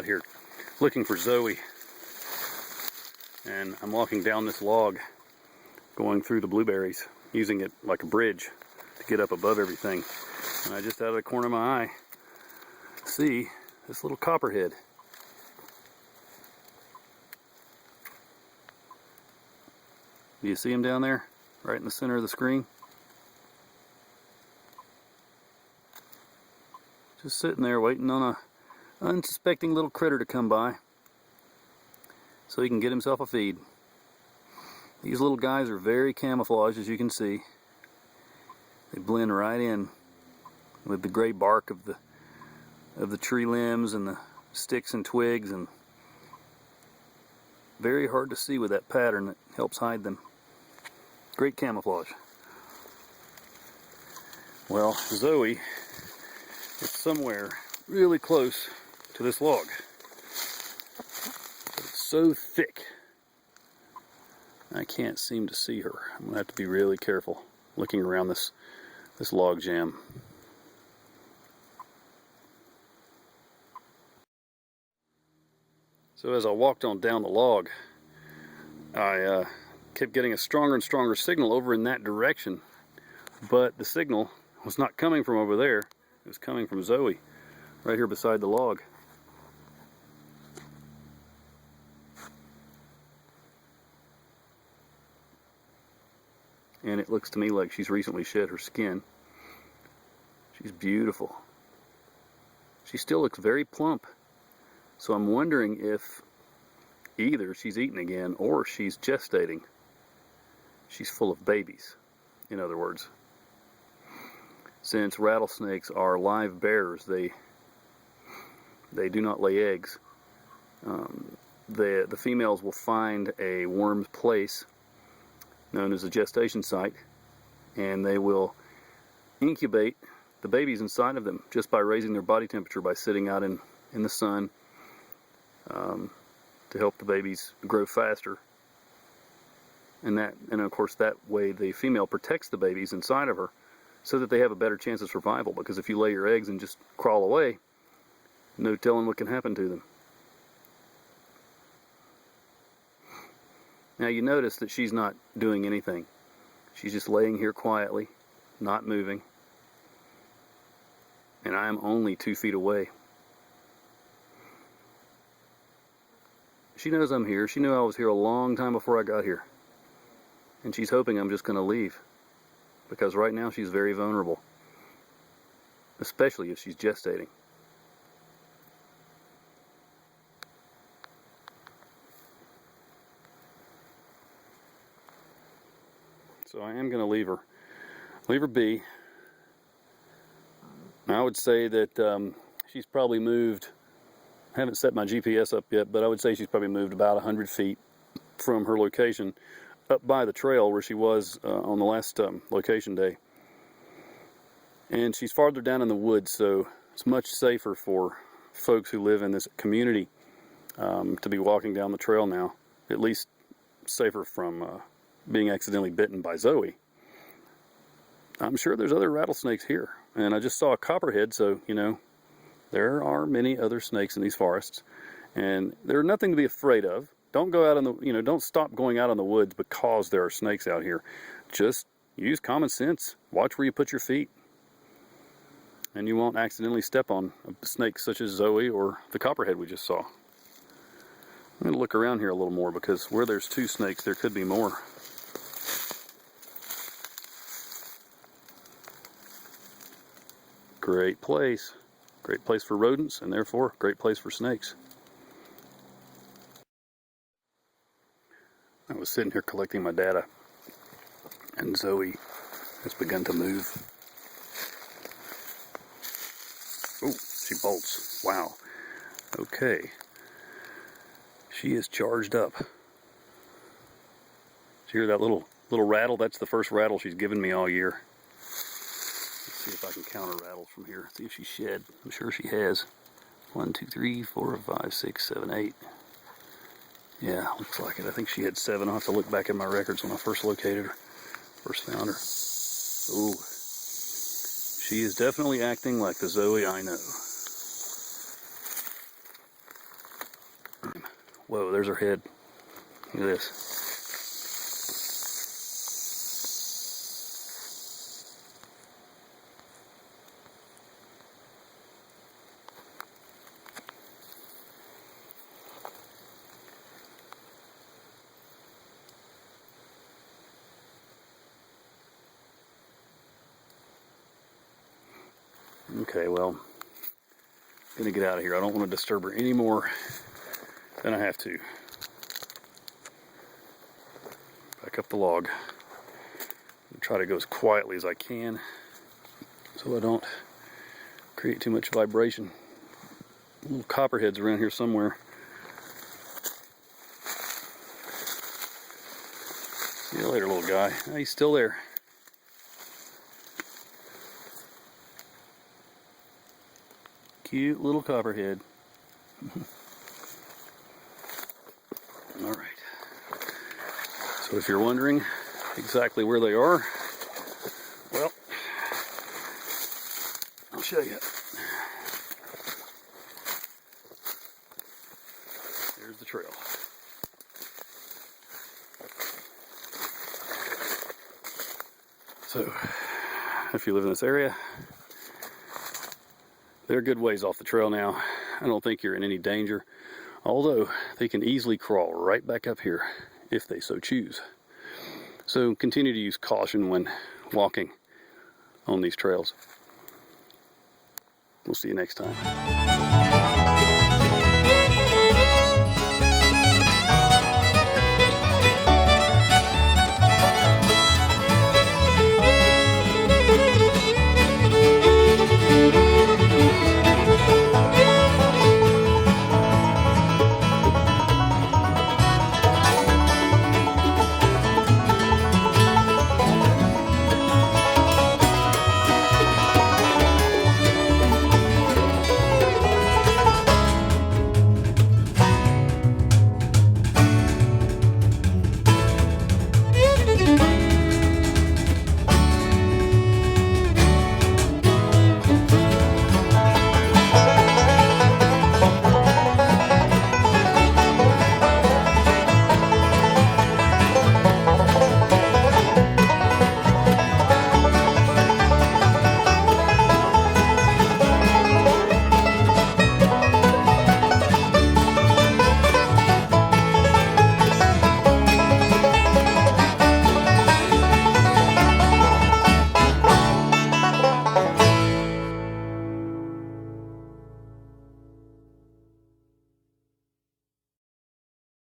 out here looking for Zoe. And I'm walking down this log, going through the blueberries, using it like a bridge to get up above everything. And I just out of the corner of my eye see this little copperhead. Do you see him down there, right in the center of the screen? Just sitting there waiting on a unsuspecting little critter to come by so he can get himself a feed. These little guys are very camouflaged, as you can see. They blend right in with the gray bark of the tree limbs and the sticks and twigs, and very hard to see with that pattern that helps hide them. Great camouflage. Well, Zoe is somewhere really close to this log. It's so thick I can't seem to see her. I'm gonna have to be really careful looking around this log jam. So as I walked on down the log, I kept getting a stronger and stronger signal over in that direction, but the signal was not coming from over there. It was coming from Zoe right here beside the log. And it looks to me like she's recently shed her skin. She's beautiful. She still looks very plump. So I'm wondering if either she's eaten again or she's gestating. She's full of babies, in other words. Since rattlesnakes are live bearers, they do not lay eggs. The females will find a worm's place, known as a gestation site, and they will incubate the babies inside of them just by raising their body temperature by sitting out in the sun to help the babies grow faster. And of course that way the female protects the babies inside of her so that they have a better chance of survival, because if you lay your eggs and just crawl away, no telling what can happen to them. Now you notice that she's not doing anything. She's just laying here quietly, not moving. And I am only 2 feet away. She knows I'm here. She knew I was here a long time before I got here. And she's hoping I'm just going to leave, because right now she's very vulnerable, especially if she's gestating. So I am going to leave her be. I would say that she's probably moved, I haven't set my GPS up yet, but I would say she's probably moved about 100 feet from her location up by the trail where she was on the last location day. And she's farther down in the woods, so it's much safer for folks who live in this community to be walking down the trail now. At least safer from being accidentally bitten by Zoe. I'm sure there's other rattlesnakes here, and I just saw a copperhead, so you know there are many other snakes in these forests, and they're nothing to be afraid of. Don't go out in the, don't stop going out in the woods because there are snakes out here. Just use common sense. Watch where you put your feet, and you won't accidentally step on a snake such as Zoe or the copperhead we just saw. I'm going to look around here a little more, because where there's 2 snakes, there could be more. Great place. Great place for rodents, and therefore great place for snakes. I was sitting here collecting my data, and Zoe has begun to move. Oh, she bolts. Wow. Okay. She is charged up. Did you hear that little rattle? That's the first rattle she's given me all year. Let's see if I can count her rattles from here. See if she shed. I'm sure she has. 1, 2, 3, 4, 5, 6, 7, 8. Yeah, looks like it. I think she had 7. I'll have to look back in my records when I first located her. First found her. Ooh. She is definitely acting like the Zoe I know. Whoa, there's her head. Look at this. Okay, well, I'm gonna get out of here. I don't want to disturb her any more than I have to. Back up the log. Try to go as quietly as I can so I don't create too much vibration. Little copperheads around here somewhere. See you later, little guy. Oh, he's still there. Cute little copperhead. All right. So if you're wondering exactly where they are, well, I'll show you. There's the trail. So, if you live in this area, they're a good ways off the trail now. I don't think you're in any danger, although they can easily crawl right back up here if they so choose. So continue to use caution when walking on these trails. We'll see you next time.